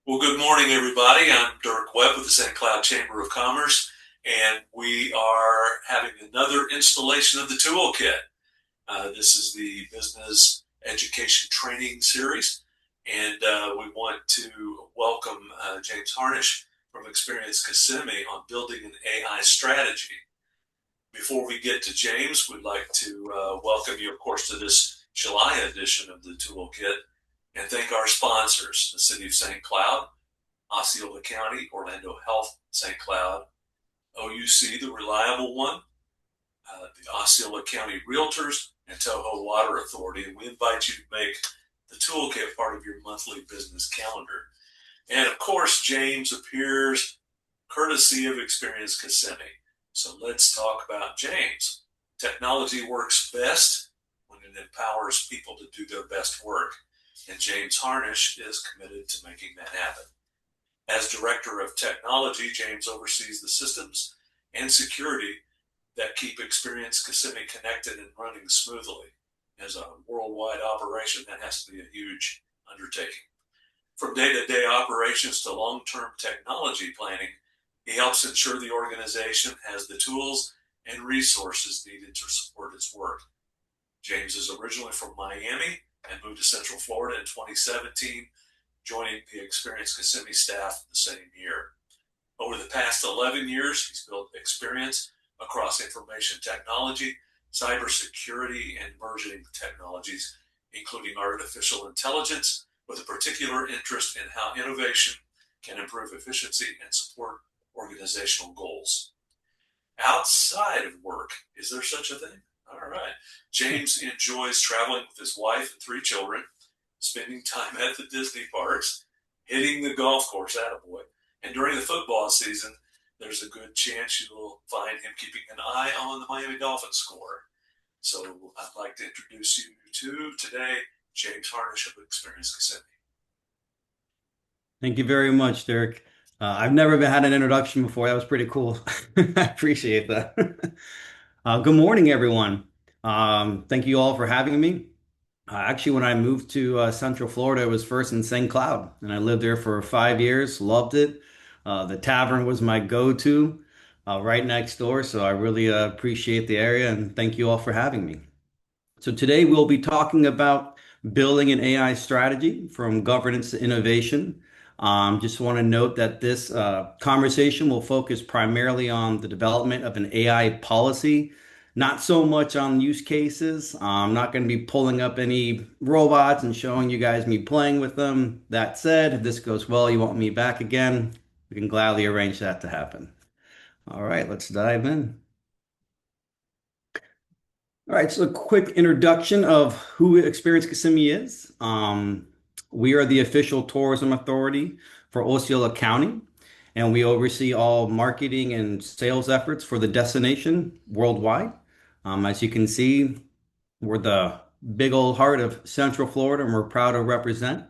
Well, good morning, everybody. I'm Dirk Webb with the St. Cloud Chamber of Commerce, and we are having another installation of the Toolkit. This is the business education training series, and we want to welcome James Harnage from Experience Kissimmee on building an AI strategy. Before we get to James, we'd like to welcome you, of course, to this July edition of the Toolkit and thank our sponsors, the City of St. Cloud, Osceola County, Orlando Health, St. Cloud, OUC, the reliable one, the Osceola County Realtors, and Toho Water Authority. And we invite you to make the Toolkit part of your monthly business calendar. And of course, James appears courtesy of Experience Kissimmee. So let's talk about James. Technology works best when it empowers people to do their best work. And James Harnish is committed to making that happen. As Director of Technology, James oversees the systems and security that keep Experience Kissimmee connected and running smoothly. As a worldwide operation, that has to be a huge undertaking. From day-to-day operations to long-term technology planning, he helps ensure the organization has the tools and resources needed to support its work. James is originally from Miami and moved to Central Florida in 2017, joining the Experience Kissimmee staff the same year. Over the past 11 years, he's built experience across information technology, cybersecurity, and emerging technologies, including artificial intelligence, with a particular interest in how innovation can improve efficiency and support organizational goals. Outside of work, is there such a thing? All right. James enjoys traveling with his wife and three children, spending time at the Disney parks, hitting the golf course, attaboy. And during the football season, there's a good chance you'll find him keeping an eye on the Miami Dolphins score. So I'd like to introduce you to today James Harnish of Experience Kissimmee. Thank you very much, Derek. I've never had an introduction before. That was pretty cool. I appreciate that. Good morning, everyone. Thank you all for having me. Actually, when I moved to Central Florida, it was first in St. Cloud, and I lived there for 5 years, loved it. The tavern was my go-to right next door, so I really appreciate the area, and thank you all for having me. So today we'll be talking about building an AI strategy from governance to innovation. Just want to note that this conversation will focus primarily on the development of an AI policy, not so much on use cases. I'm not going to be pulling up any robots and showing you guys me playing with them. That said, if this goes well, you want me back again, we can gladly arrange that to happen. All right, let's dive in. All right, so a quick introduction of who Experience Kissimmee is. We are the official tourism authority for Osceola County, and we oversee all marketing and sales efforts for the destination worldwide. As you can see, we're the big old heart of Central Florida, and we're proud to represent,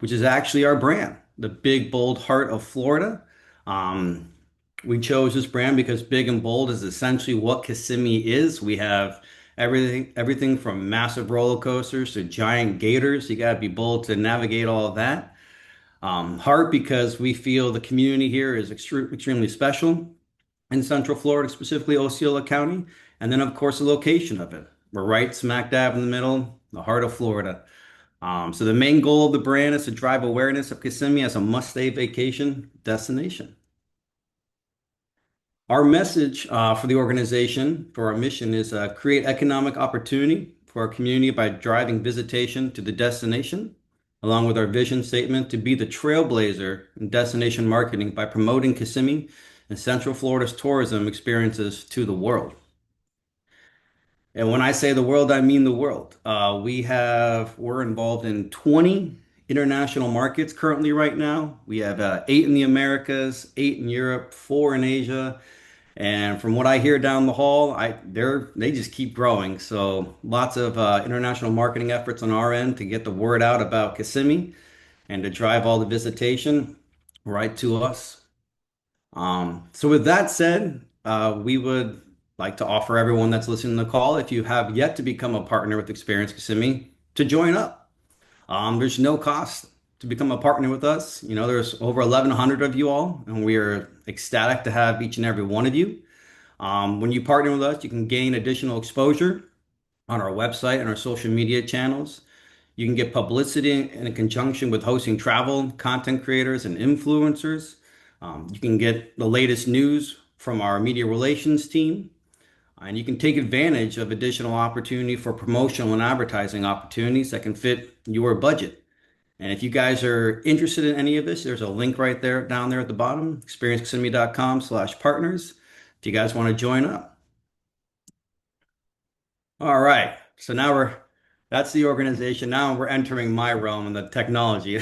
which is actually our brand, the big, bold heart of Florida. We chose this brand because big and bold is essentially what Kissimmee is. We have everything from massive roller coasters to giant gators. You got to be bold to navigate all of that. Heart because we feel the community here is extremely special in Central Florida, specifically Osceola County. And then, of course, the location of it. We're right smack dab in the middle, the heart of Florida. So the main goal of the brand is to drive awareness of Kissimmee as a must-stay vacation destination. Our message for the organization, for our mission, is create economic opportunity for our community by driving visitation to the destination, along with our vision statement to be the trailblazer in destination marketing by promoting Kissimmee and Central Florida's tourism experiences to the world. And when I say the world, I mean the world. We're involved in 20 international markets currently right now. We have 8 in the Americas, 8 in Europe, 4 in Asia. And from what I hear down the hall, they just keep growing. So lots of international marketing efforts on our end to get the word out about Kissimmee and to drive all the visitation right to us. So with that said, we would like to offer everyone that's listening to the call, if you have yet to become a partner with Experience Kissimmee, to join up. There's no cost. to become a partner with us. You know, there's over 1,100 of you all, and we are ecstatic to have each and every one of you. When you partner with us, you can gain additional exposure on our website and our social media channels. You can get publicity in conjunction with hosting travel content creators and influencers. You can get the latest news from our media relations team, and you can take advantage of additional opportunity for promotional and advertising opportunities that can fit your budget. And if you guys are interested in any of this, there's a link right there down there at the bottom, experiencekissimmee.com/partners. If you guys want to join up. All right. So now that's the organization. Now we're entering my realm in the technology.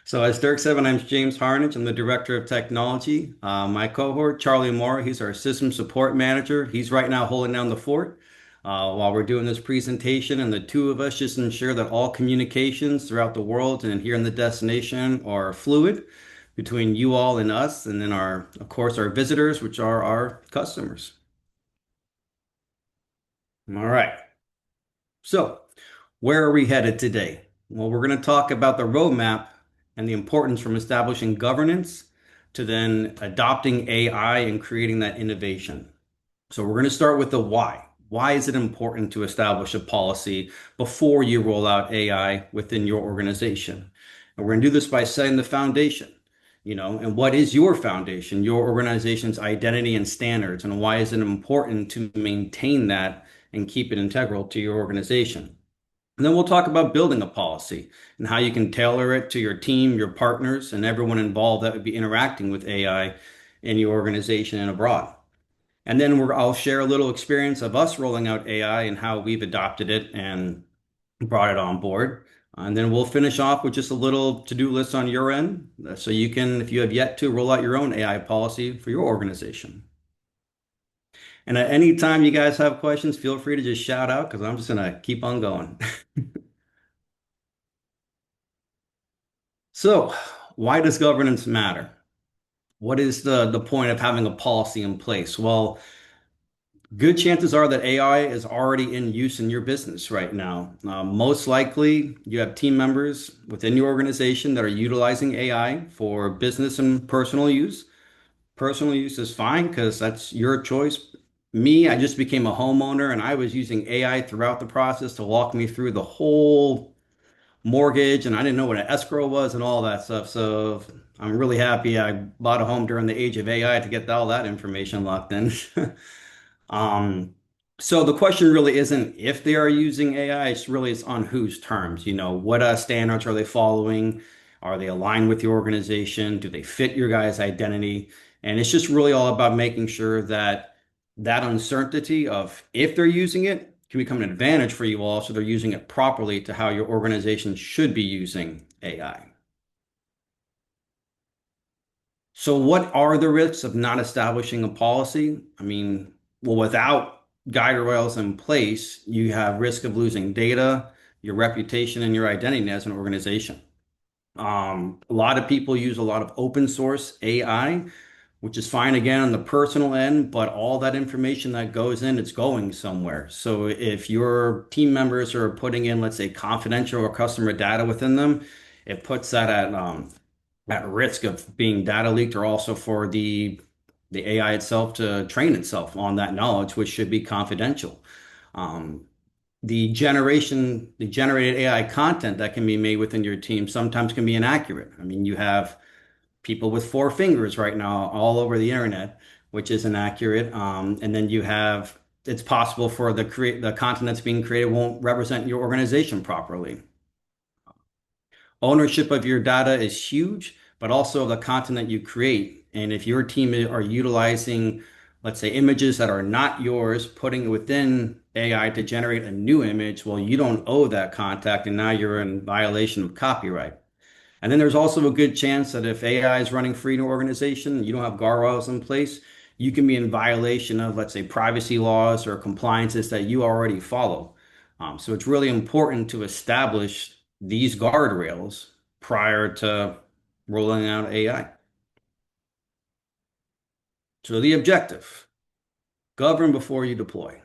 So as Dirk said, my name's James Harnage. I'm the Director of Technology. My cohort, Charlie Moore, he's our System Support Manager. He's right now holding down the fort while we're doing this presentation. And the two of us just ensure that all communications throughout the world and here in the destination are fluid between you all and us, and then of course, our visitors, which are our customers. All right. So, where are we headed today? Well, we're going to talk about the roadmap and the importance from establishing governance to then adopting AI and creating that innovation. So, we're going to start with the why. Why is it important to establish a policy before you roll out AI within your organization? And we're going to do this by setting the foundation. And what is your foundation, your organization's identity and standards, and why is it important to maintain that and keep it integral to your organization? And then we'll talk about building a policy and how you can tailor it to your team, your partners, and everyone involved that would be interacting with AI in your organization and abroad. And then I'll share a little experience of us rolling out AI and how we've adopted it and brought it on board. And then we'll finish off with just a little to-do list on your end so you can, if you have yet to, roll out your own AI policy for your organization. And at any time you guys have questions, feel free to just shout out because I'm just going to keep on going. So, why does governance matter? What is the point of having a policy in place? Well, good chances are that AI is already in use in your business right now. Most likely, you have team members within your organization that are utilizing AI for business and personal use. Personal use is fine because that's your choice. Me, I just became a homeowner and I was using AI throughout the process to walk me through the whole mortgage, and I didn't know what an escrow was and all that stuff. So I'm really happy I bought a home during the age of AI to get all that information locked in. Um, so the question really isn't if they are using AI, it's on whose terms. What standards are they following? Are they aligned with your organization? Do they fit your guys' identity? And it's just really all about making sure that that uncertainty of if they're using it can become an advantage for you all, so they're using it properly to how your organization should be using AI. So, what are the risks of not establishing a policy? I mean, well, without guide rails in place, you have risk of losing data, your reputation, and your identity as an organization. A lot of people use a lot of open source AI, which is fine again on the personal end, but all that information that goes in, it's going somewhere. So if your team members are putting in, let's say, confidential or customer data within them, it puts that at risk of being data leaked, or also for the AI itself to train itself on that knowledge, which should be confidential. Um, the generated AI content that can be made within your team sometimes can be inaccurate. I mean, you have people with four fingers right now all over the internet, which is inaccurate. And then it's possible for the content that's being created won't represent your organization properly. Ownership of your data is huge, but also the content that you create. And if your team are utilizing, let's say, images that are not yours, putting it within AI to generate a new image, well, you don't owe that contact, and now you're in violation of copyright. And then there's also a good chance that if AI is running free in an organization, you don't have guardrails in place, you can be in violation of, let's say, privacy laws or compliances that you already follow. So it's really important to establish these guardrails prior to rolling out AI. So the objective, govern before you deploy.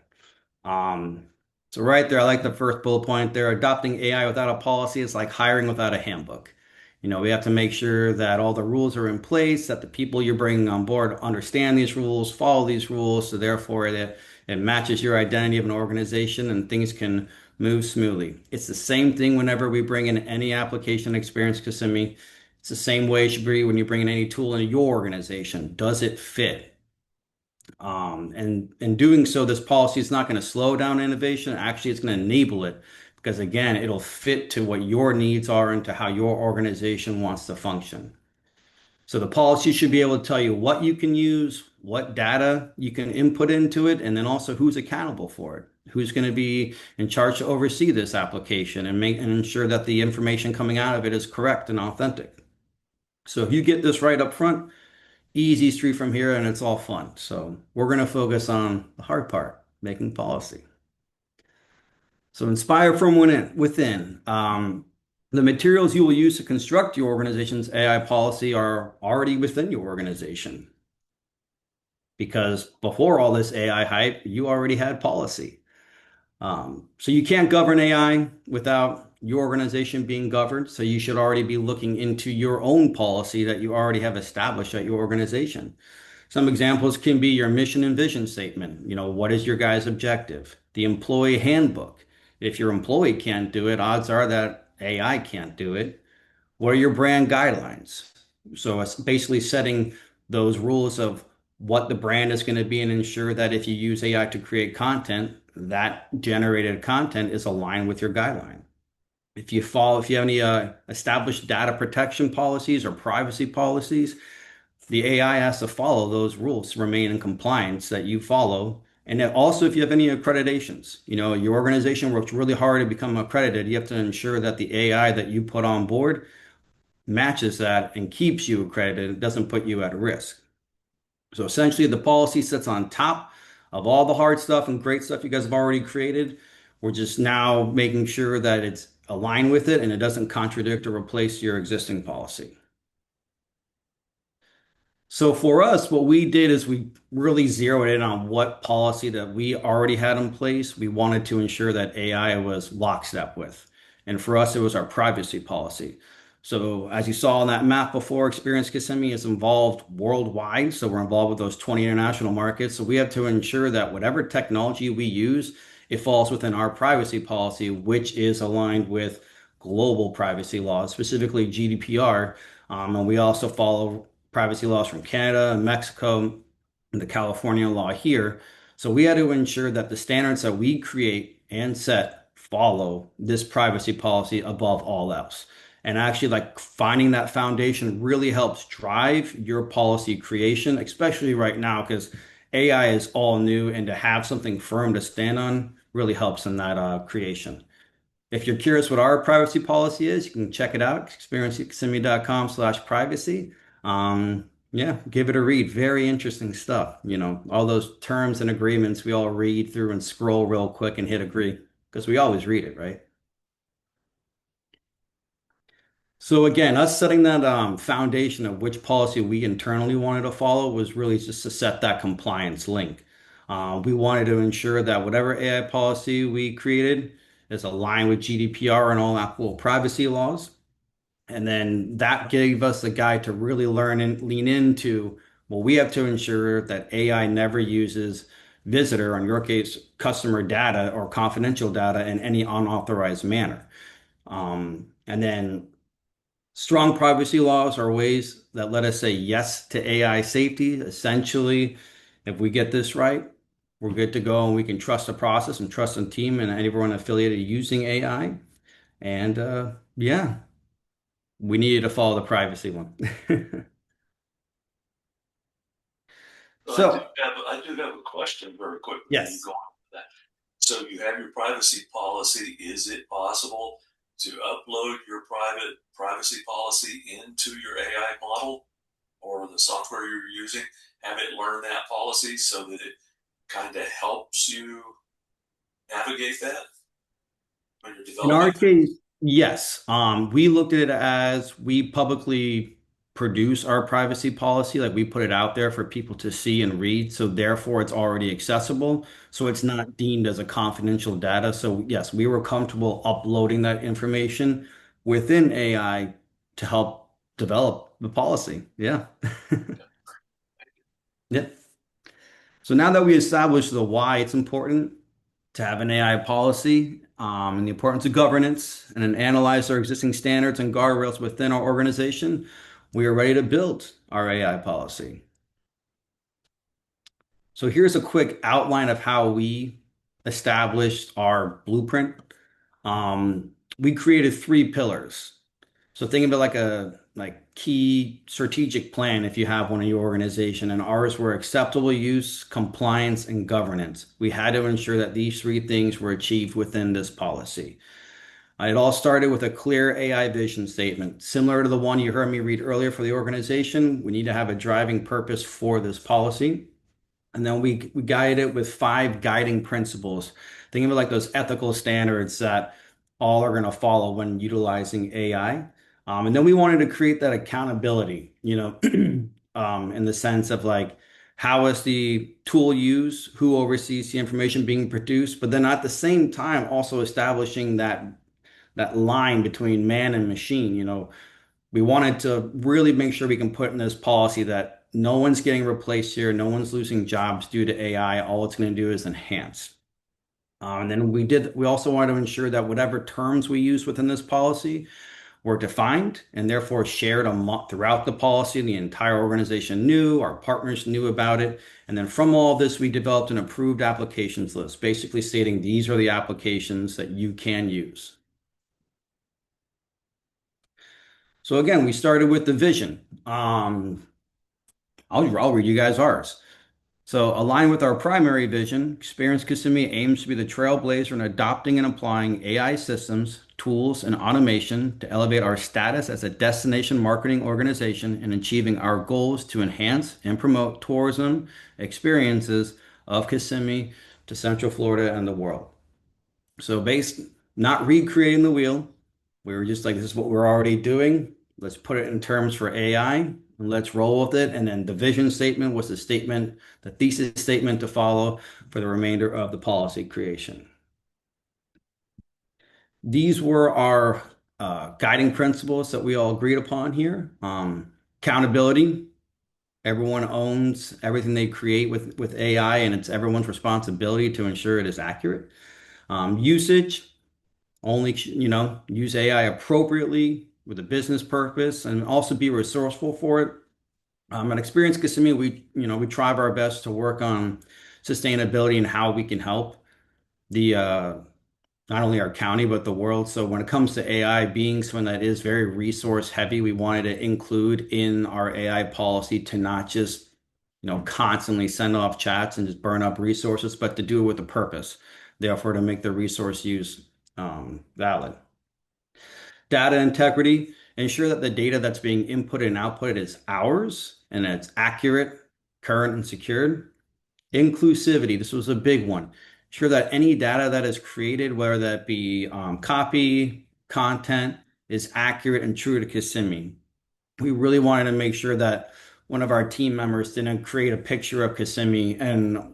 Um, So right there, I like the first bullet point there. Adopting AI without a policy is like hiring without a handbook. We have to make sure that all the rules are in place, that the people you're bringing on board understand these rules, follow these rules, so therefore it matches your identity of an organization and things can move smoothly. It's the same thing whenever we bring in any application experience, Kissimmee. It's the same way it should be when you bring in any tool into your organization. Does it fit? And in doing so, this policy is not going to slow down innovation. Actually, it's going to enable it because, again, it'll fit to what your needs are and to how your organization wants to function. So the policy should be able to tell you what you can use, what data you can input into it, and then also who's accountable for it. Who's going to be in charge to oversee this application and make and ensure that the information coming out of it is correct and authentic. So if you get this right up front, easy street from here and it's all fun. So we're going to focus on the hard part, making policy. So inspire from within. The materials you will use to construct your organization's AI policy are already within your organization because before all this AI hype, you already had policy. So you can't govern AI without your organization being governed. So you should already be looking into your own policy that you already have established at your organization. Some examples can be your mission and vision statement. What is your guys' objective? The employee handbook. If your employee can't do it, odds are that AI can't do it. What are your brand guidelines? So it's basically setting those rules of what the brand is going to be and ensure that if you use AI to create content, that generated content is aligned with your guideline. If you have any established data protection policies or privacy policies, the AI has to follow those rules to remain in compliance that you follow. And then also, if you have any accreditations, your organization works really hard to become accredited. You have to ensure that the AI that you put on board matches that and keeps you accredited. It doesn't put you at risk. So essentially, the policy sits on top of all the hard stuff and great stuff you guys have already created. We're just now making sure that it's aligned with it and it doesn't contradict or replace your existing policy. So for us, what we did is we really zeroed in on what policy that we already had in place. We wanted to ensure that AI was lockstep with. And for us, it was our privacy policy. So as you saw on that map before, Experience Kissimmee is involved worldwide. So we're involved with those 20 international markets. So we have to ensure that whatever technology we use, it falls within our privacy policy, which is aligned with global privacy laws, specifically GDPR. And we also follow privacy laws from Canada and Mexico and the California law here. So we had to ensure that the standards that we create and set follow this privacy policy above all else. And actually, like finding that foundation really helps drive your policy creation, especially right now, because AI is all new, and to have something firm to stand on really helps in that creation. If you're curious what our privacy policy is, you can check it out, experienceximi.com/privacy. Yeah, give it a read. Very interesting stuff. All those terms and agreements we all read through and scroll real quick and hit agree because we always read it, right? So again, us setting that foundation of which policy we internally wanted to follow was really just to set that compliance link. We wanted to ensure that whatever AI policy we created is aligned with GDPR and all applicable privacy laws. And then that gave us a guide to really learn and lean into, well, we have to ensure that AI never uses visitor, or in your case, customer data or confidential data in any unauthorized manner. And then strong privacy laws are ways that let us say yes to AI safety. Essentially, if we get this right, we're good to go and we can trust the process and trust the team and everyone affiliated using AI. And yeah, we needed to follow the privacy one. So I do So, have I do have a question very quickly before you yes. go on with that. So you have your privacy policy. Is it possible to upload your private privacy policy into your AI model or the software you're using? Have it learn that policy so that it kind of helps you navigate that when you're In our developing? case, yes. We looked at it as we publicly produce our privacy policy. Like we put it out there for people to see and read. So therefore it's already accessible. So it's not deemed as a confidential data. So yes, we were comfortable uploading that information within AI to help develop the policy. Yeah. Yeah. So now that we established the why it's important to have an AI policy, and the importance of governance, and then analyze our existing standards and guardrails within our organization, we are ready to build our AI policy. So here's a quick outline of how we established our blueprint. We created three pillars. So think of it like a key strategic plan if you have one in your organization, and ours were acceptable use, compliance, and governance. We had to ensure that these three things were achieved within this policy. It all started with a clear AI vision statement, similar to the one you heard me read earlier for the organization. We need to have a driving purpose for this policy. And then we guided it with five guiding principles. Think of it like those ethical standards that all are going to follow when utilizing AI. And then we wanted to create that accountability, in the sense of like, how is the tool used, who oversees the information being produced, but then at the same time also establishing that line between man and machine. We wanted to really make sure we can put in this policy that no one's getting replaced here, no one's losing jobs due to AI. All it's going to do is enhance. And then we also wanted to ensure that whatever terms we use within this policy were defined and therefore shared throughout the policy. The entire organization knew, our partners knew about it. And then from all of this, we developed an approved applications list, basically stating these are the applications that you can use. So again, we started with the vision. I'll read you guys ours. So, aligned with our primary vision, Experience Kissimmee aims to be the trailblazer in adopting and applying AI systems, tools, and automation to elevate our status as a destination marketing organization and achieving our goals to enhance and promote tourism experiences of Kissimmee to Central Florida and the world. So, based not recreating the wheel, we were just like, this is what we're already doing. Let's put it in terms for AI and let's roll with it. And then the vision statement was the thesis statement to follow for the remainder of the policy creation. These were our guiding principles that we all agreed upon here. Accountability. Everyone owns everything they create with AI, and it's everyone's responsibility to ensure it is accurate. Usage. Only, use AI appropriately with a business purpose and also be resourceful for it. At Experience Kissimmee, we try our best to work on sustainability and how we can help the not only our county but the world. So when it comes to AI being something that is very resource heavy, we wanted to include in our AI policy to not just constantly send off chats and just burn up resources, but to do it with a purpose. Therefore, to make the resource use valid. Data integrity, ensure that the data that's being inputted and outputted is ours and it's accurate, current, and secured. Inclusivity, this was a big one. Ensure that any data that is created, whether that be copy, content, is accurate and true to Kissimmee. We really wanted to make sure that one of our team members didn't create a picture of Kissimmee and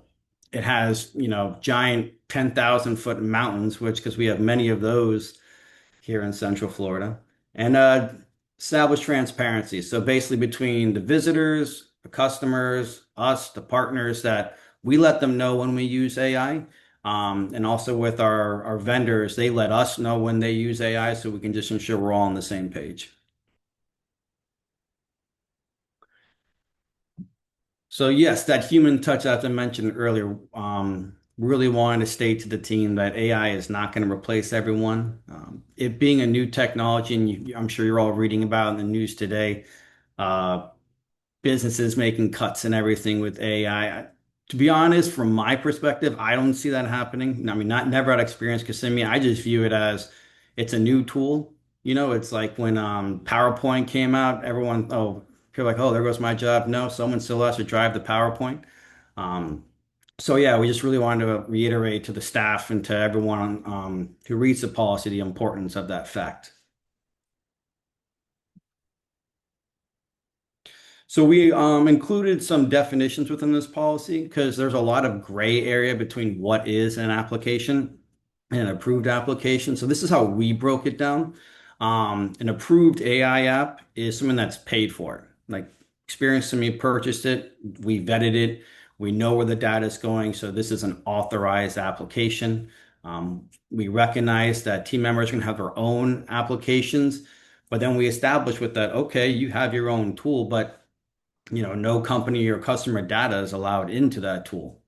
it has, giant 10,000-foot mountains, which, because we have many of those here in Central Florida, and establish transparency. So basically between the visitors, the customers, us, the partners, that we let them know when we use AI. And also with our vendors, they let us know when they use AI so we can just ensure we're all on the same page. So yes, that human touch, as I mentioned earlier, really wanted to state to the team that AI is not going to replace everyone. It being a new technology, and I'm sure you're all reading about in the news today, uh, businesses making cuts and everything with AI. To be honest, from my perspective, I don't see that happening. I mean, not never had experience Kissimmee. I just view it as it's a new tool. It's like when PowerPoint came out, everyone, oh, you're like, oh, there goes my job. No, someone still has to drive the PowerPoint. Um, so yeah, we just really wanted to reiterate to the staff and to everyone who reads the policy the importance of that fact. So we included some definitions within this policy because there's a lot of gray area between what is an application and an approved application. So this is how we broke it down. An approved AI app is something that's paid for. Like Experience to me purchased it, we vetted it, we know where the data is going. So this is an authorized application. We recognize that team members can have their own applications, but then we establish with that, okay, you have your own tool, but no company or customer data is allowed into that tool.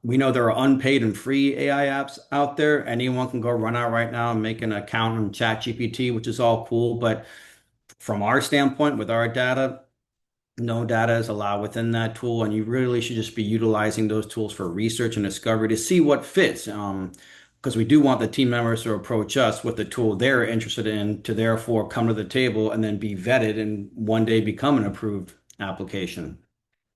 We know there are unpaid and free AI apps out there. Anyone can go run out right now and make an account on ChatGPT, which is all cool. But from our standpoint, with our data, no data is allowed within that tool, and you really should just be utilizing those tools for research and discovery to see what fits. Because we do want the team members to approach us with the tool they're interested in to therefore come to the table and then be vetted and one day become an approved application.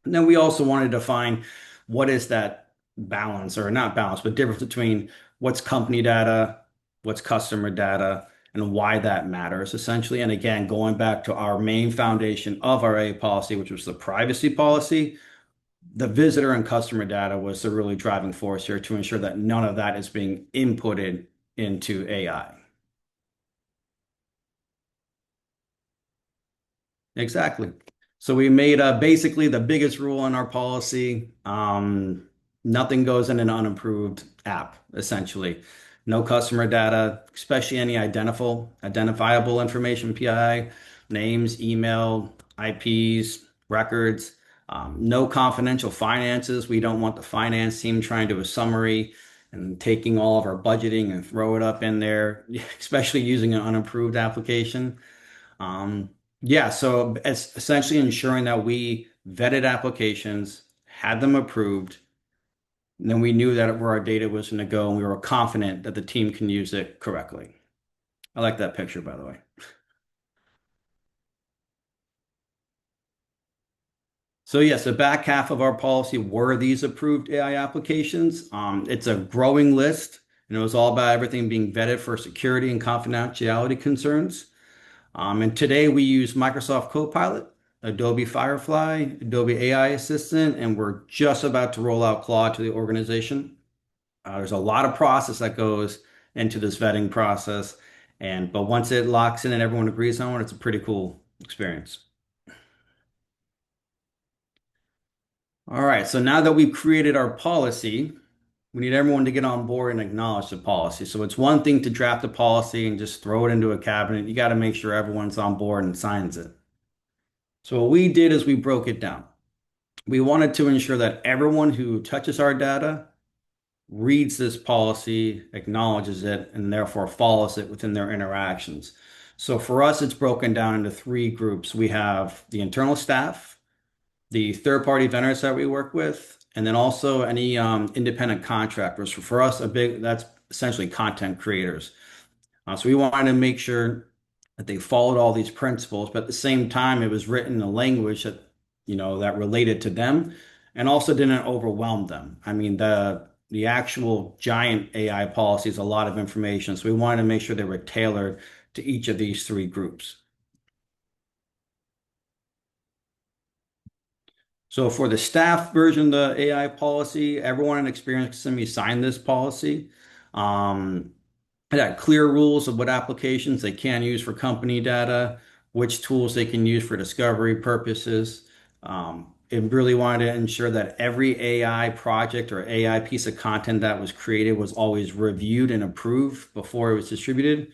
And then we also wanted to find what is that balance, or not balance, but difference between what's company data, what's customer data, and why that matters, essentially. And again, going back to our main foundation of our A policy, which was the privacy policy, the visitor and customer data was the really driving force here to ensure that none of that is being inputted into AI. Exactly. So we made basically the biggest rule in our policy. Nothing goes in an unapproved app, essentially. No customer data, especially any identifiable information, PII, names, email, IPs, records. No confidential finances. We don't want the finance team trying to do a summary and taking all of our budgeting and throw it up in there, especially using an unapproved application. Um, yeah, so it's essentially ensuring that we vetted applications, had them approved, and then we knew that where our data was going to go, and we were confident that the team can use it correctly. I like that picture, by the way. So yes, the back half of our policy were these approved AI applications. It's a growing list, and it was all about everything being vetted for security and confidentiality concerns. And today we use Microsoft Copilot, Adobe Firefly, Adobe AI Assistant, and we're just about to roll out Claude to the organization. There's a lot of process that goes into this vetting process, but once it locks in and everyone agrees on it, it's a pretty cool experience. All right, so now that we've created our policy, we need everyone to get on board and acknowledge the policy. So it's one thing to draft a policy and just throw it into a cabinet. You got to make sure everyone's on board and signs it. So what we did is we broke it down. We wanted to ensure that everyone who touches our data reads this policy, acknowledges it, and therefore follows it within their interactions. So for us, it's broken down into three groups. We have the internal staff, the third-party vendors that we work with, and then also any independent contractors. For us, that's essentially content creators. So we wanted to make sure that they followed all these principles, but at the same time, it was written in a language that related to them and also didn't overwhelm them. I mean, the actual giant AI policy is a lot of information, so we wanted to make sure they were tailored to each of these three groups. So for the staff version of the AI policy, everyone in Experience Kissimmee signed this policy. It had clear rules of what applications they can use for company data, which tools they can use for discovery purposes. It really wanted to ensure that every AI project or AI piece of content that was created was always reviewed and approved before it was distributed.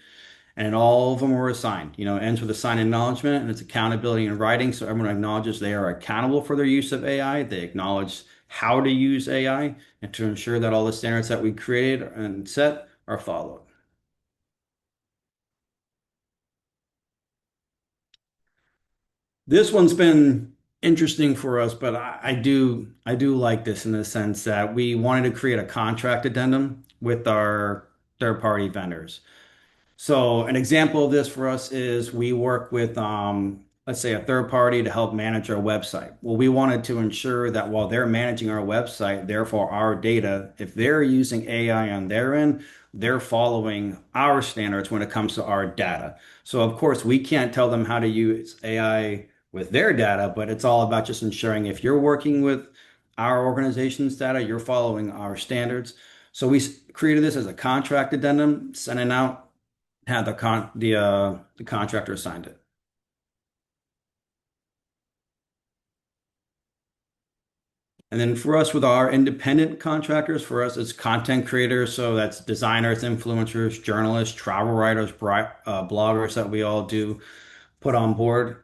And all of them were assigned. It ends with a signed acknowledgement and it's accountability in writing. So everyone acknowledges they are accountable for their use of AI. They acknowledge how to use AI and to ensure that all the standards that we created and set are followed. This one's been interesting for us, but I do like this in the sense that we wanted to create a contract addendum with our third-party vendors. So an example of this for us is we work with, let's say, a third party to help manage our website. Well, we wanted to ensure that while they're managing our website, therefore our data, if they're using AI on their end, they're following our standards when it comes to our data. So of course, we can't tell them how to use AI with their data, but it's all about just ensuring if you're working with our organization's data, you're following our standards. So we created this as a contract addendum, sent it out, had the contractor signed it. And then for us, with our independent contractors, for us, it's content creators. So that's designers, influencers, journalists, travel writers, bloggers that we all do put on board.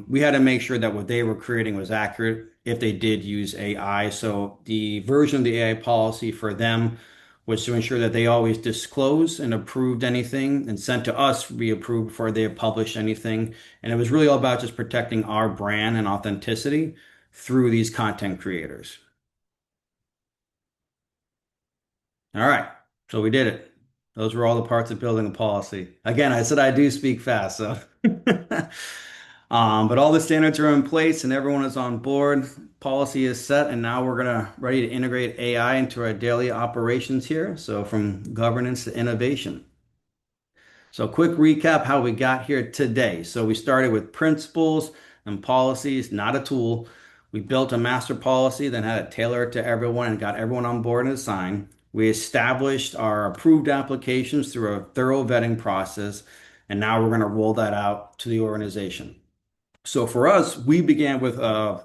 We had to make sure that what they were creating was accurate if they did use AI. So the version of the AI policy for them was to ensure that they always disclose and approved anything and sent to us to be approved before they published anything. And it was really all about just protecting our brand and authenticity through these content creators. All right. So we did it. Those were all the parts of building a policy. Again, I said I do speak fast, so but all the standards are in place and everyone is on board. Policy is set, and now we're gonna ready to integrate AI into our daily operations here. So from governance to innovation. So quick recap how we got here today. So we started with principles and policies, not a tool. We built a master policy, then had it tailored to everyone and got everyone on board and assigned. We established our approved applications through a thorough vetting process, and now we're going to roll that out to the organization. So for us, we began with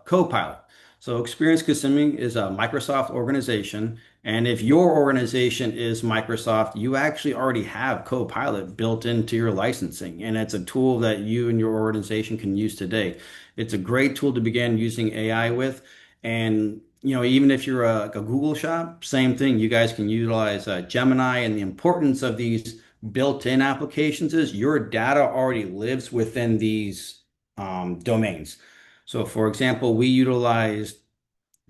Copilot. So Experience Kissimmee is a Microsoft organization. And if your organization is Microsoft, you actually already have Copilot built into your licensing. And it's a tool that you and your organization can use today. It's a great tool to begin using AI with. And even if you're a Google shop, same thing. You guys can utilize Gemini, and the importance of these built-in applications is your data already lives within these domains. So, for example, we utilize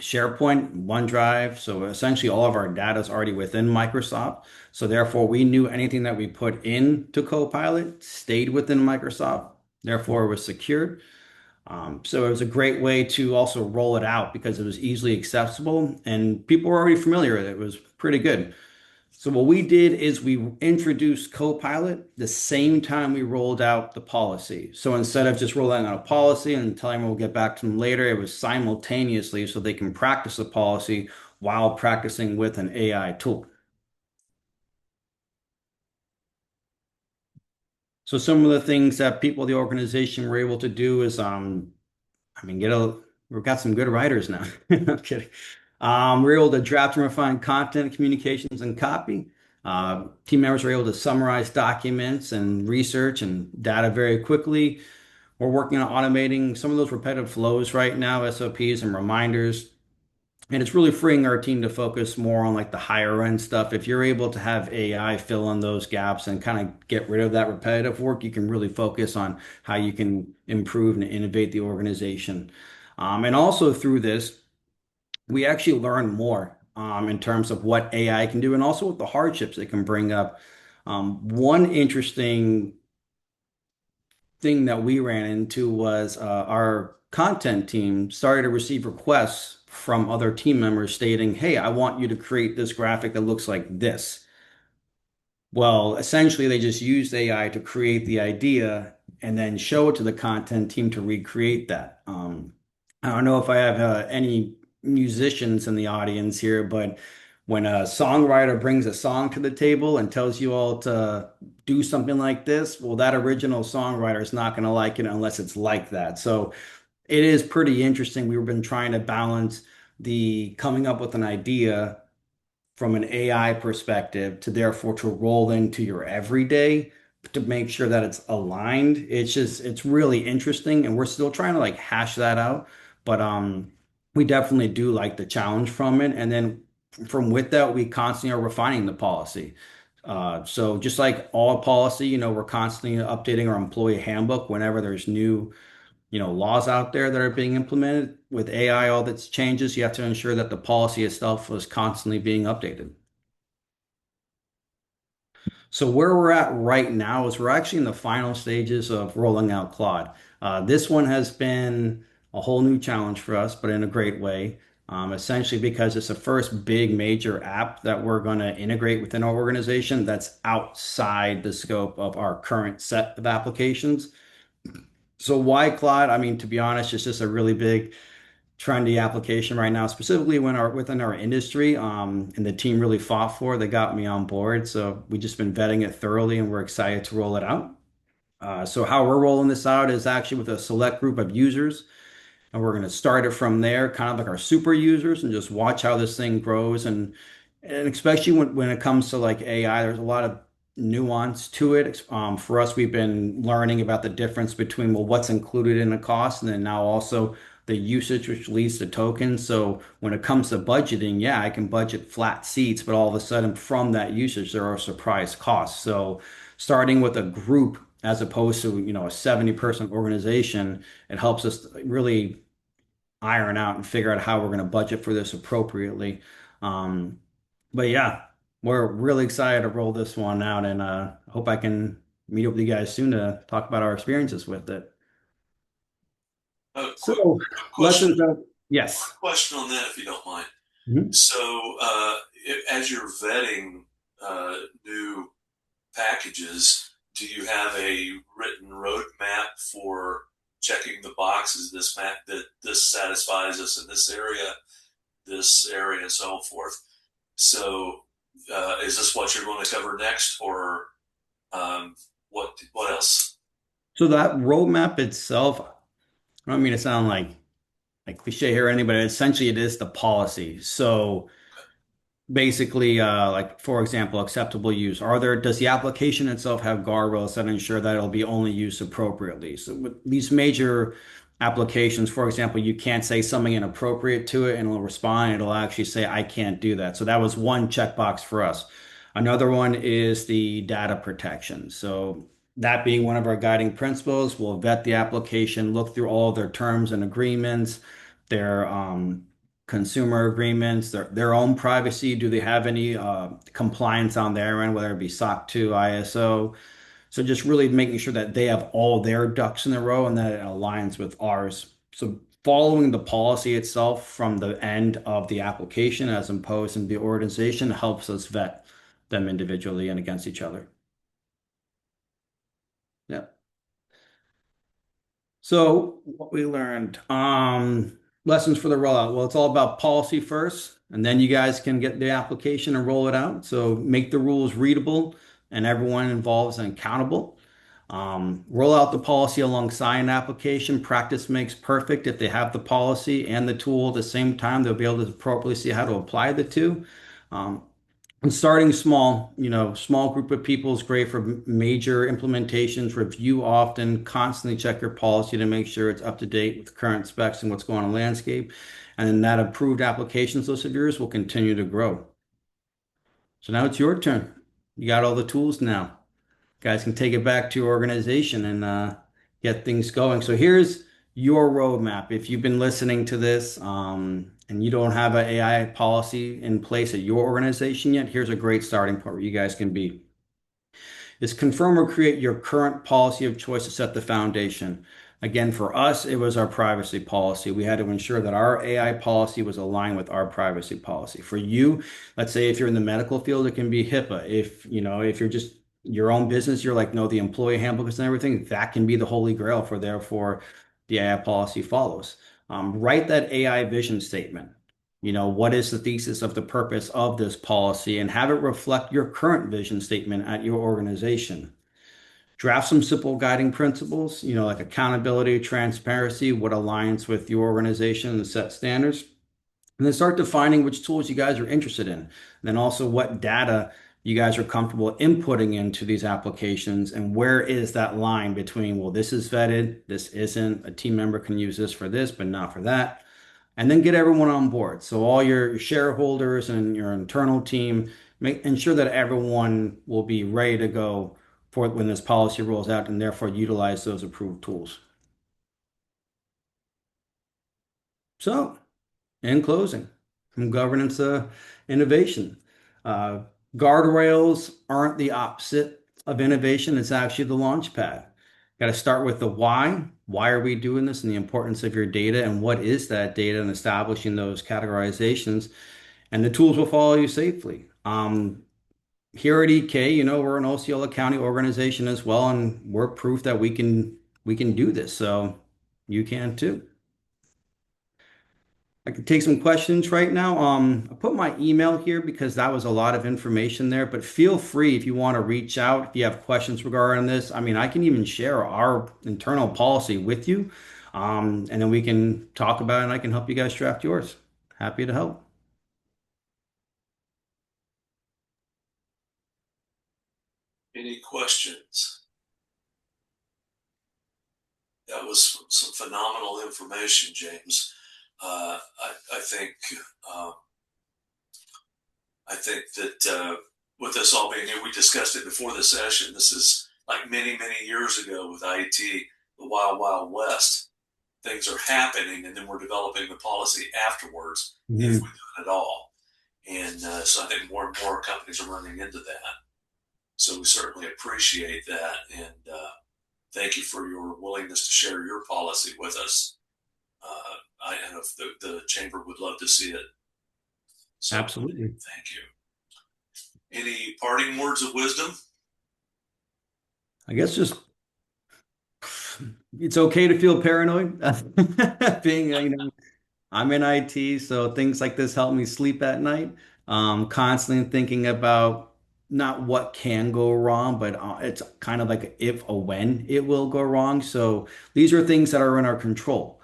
SharePoint, OneDrive. So essentially all of our data is already within Microsoft. So therefore we knew anything that we put into Copilot stayed within Microsoft. Therefore it was secured. So it was a great way to also roll it out because it was easily accessible and people were already familiar with it. It was pretty good. So what we did is we introduced Copilot the same time we rolled out the policy. So instead of just rolling out a policy and telling them we'll get back to them later, it was simultaneously so they can practice the policy while practicing with an AI tool. So some of the things that people in the organization were able to do is, I mean, we've got some good writers now. I'm kidding. We're able to draft and refine content, communications, and copy. Team members are able to summarize documents and research and data very quickly. We're working on automating some of those repetitive flows right now, SOPs and reminders. And it's really freeing our team to focus more on like the higher end stuff. If you're able to have AI fill in those gaps and kind of get rid of that repetitive work, you can really focus on how you can improve and innovate the organization. And also through this, we actually learn more in terms of what AI can do and also what the hardships it can bring up. One interesting thing that we ran into was our content team started to receive requests from other team members stating, "Hey, I want you to create this graphic that looks like this." Well, essentially, they just used AI to create the idea and then show it to the content team to recreate that. I don't know if I have any musicians in the audience here, but when a songwriter brings a song to the table and tells you all to do something like this, well, that original songwriter is not going to like it unless it's like that. So it is pretty interesting. We've been trying to balance the coming up with an idea from an AI perspective to therefore to roll into your everyday to make sure that it's aligned. It's really interesting and we're still trying to like hash that out. But we definitely do like the challenge from it. And then from with that, we constantly are refining the policy. So just like all policy, we're constantly updating our employee handbook whenever there's new laws out there that are being implemented with AI, all that's changes, you have to ensure that the policy itself is constantly being updated. So where we're at right now is we're actually in the final stages of rolling out Claude. This one has been a whole new challenge for us, but in a great way. Essentially because it's the first big major app that we're going to integrate within our organization that's outside the scope of our current set of applications. So why cloud? I mean, to be honest, it's just a really big trendy application right now, specifically within our industry. And the team really fought for it. They got me on board. So we just been vetting it thoroughly and we're excited to roll it out. So how we're rolling this out is actually with a select group of users. And we're going to start it from there, kind of like our super users, and just watch how this thing grows. And especially when it comes to like AI, there's a lot of nuance to it. For us, we've been learning about the difference between, well, what's included in the cost, and then now also the usage, which leads to tokens. So when it comes to budgeting, yeah, I can budget flat seats, but all of a sudden from that usage, there are surprise costs. So starting with a group as opposed to, a 70-person organization, it helps us really iron out and figure out how we're going to budget for this appropriately. Um, but yeah, we're really excited to roll this one out and hope I can meet up with you guys soon to talk about our experiences with it. So, Quick question, lessons of, quick yes. question on that, if you don't mind. Mhm. So, as you're vetting new packages, do you have a written roadmap for checking the boxes? That this satisfies us in this area, and so forth. So, is this what you're going to cover next, or what else? So that roadmap itself, I don't mean to sound like cliche here or anything, but essentially it is the policy. So basically, like for example, acceptable use. Does the application itself have guardrails that ensure that it'll be only used appropriately? So with these major applications, for example, you can't say something inappropriate to it and it'll respond. It'll actually say, I can't do that. So that was one checkbox for us. Another one is the data protection. So that being one of our guiding principles, we'll vet the application, look through all of their terms and agreements, their consumer agreements, their own privacy. Do they have any compliance on their end, whether it be SOC 2, ISO? So just really making sure that they have all their ducks in a row and that it aligns with ours. So following the policy itself from the end of the application as opposed to the organization helps us vet them individually and against each other. Yeah. So what we learned, lessons for the rollout. Well, it's all about policy first, and then you guys can get the application and roll it out. So make the rules readable and everyone involved and accountable. Roll out the policy alongside an application. Practice makes perfect. If they have the policy and the tool at the same time, they'll be able to appropriately see how to apply the two. Um, and starting small, small group of people is great for major implementations. Review often, constantly check your policy to make sure it's up to date with current specs and what's going on in the landscape. And then that approved applications list of yours will continue to grow. So now it's your turn. You got all the tools now. Guys can take it back to your organization and get things going. So here's your roadmap. If you've been listening to this and you don't have an AI policy in place at your organization yet, here's a great starting point where you guys can be is confirm or create your current policy of choice to set the foundation. Again, for us, it was our privacy policy. We had to ensure that our AI policy was aligned with our privacy policy. For you, let's say if you're in the medical field, it can be HIPAA. If you're just your own business, you're like, no, the employee handbooks and everything, that can be the holy grail for therefore the AI policy follows. Write that AI vision statement. What is the thesis of the purpose of this policy and have it reflect your current vision statement at your organization. Draft some simple guiding principles, like accountability, transparency, what aligns with your organization and the set standards. And then start defining which tools you guys are interested in. And then also what data you guys are comfortable inputting into these applications and where is that line between, well, this is vetted, this isn't, a team member can use this for this, but not for that and then get everyone on board. So all your shareholders and your internal team, ensure that everyone will be ready to go for when this policy rolls out and therefore utilize those approved tools. So in closing, from governance to innovation, uh, guardrails aren't the opposite of innovation. It's actually the launch pad. Got to start with the why. Why are we doing this and the importance of your data and what is that data and establishing those categorizations and the tools will follow you safely. Here at EK, we're an Osceola County organization as well, and we're proof that we can we can do this. So you can too. I can take some questions right now. I put my email here because that was a lot of information there, but feel free if you want to reach out if you have questions regarding this. I mean, I can even share our internal policy with you, and then we can talk about it and I can help you guys draft yours. Happy to help. Any questions? That was some phenomenal information, James. I think uh, I think that with us all being here, we discussed it before the session. This is like many years ago with IT, the Wild West. Things are happening, and then we're developing the policy afterwards if we Mhm. do it at all. And so I think more and more companies are running into that. So we certainly appreciate that, and thank you for your willingness to share your policy with us. I know the chamber would love to see it. So Absolutely. thank you. Any parting words of wisdom? I guess just it's okay to feel paranoid. Being, I'm in IT, so things like this help me sleep at night. Constantly thinking about not what can go wrong, but it's kind of like a if or when it will go wrong. So these are things that are in our control.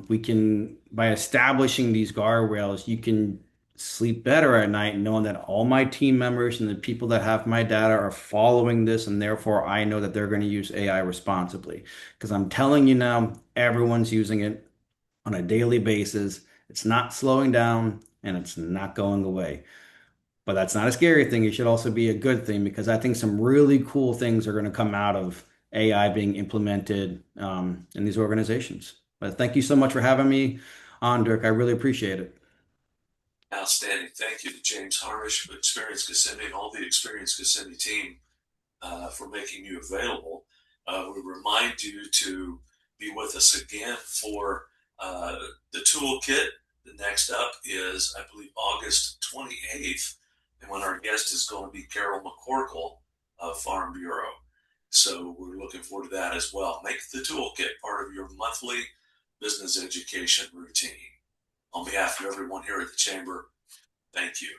We can, by establishing these guardrails, you can sleep better at night knowing that all my team members and the people that have my data are following this, and therefore I know that they're going to use AI responsibly. Because I'm telling you now, everyone's using it on a daily basis. It's not slowing down and it's not going away. But that's not a scary thing. It should also be a good thing because I think some really cool things are going to come out of AI being implemented in these organizations. But thank you so much for having me on, Dirk. I really appreciate it. Outstanding. Thank you to James Harnish of Experience Kissimmee and all the Experience Kissimmee team for making you available. We remind you to be with us again for the toolkit. The next up is, I believe, August 28th, and when our guest is going to be Carol McCorkle of Farm Bureau. So we're looking forward to that as well. Make the toolkit part of your monthly business education routine. On behalf of everyone here at the Chamber, thank you.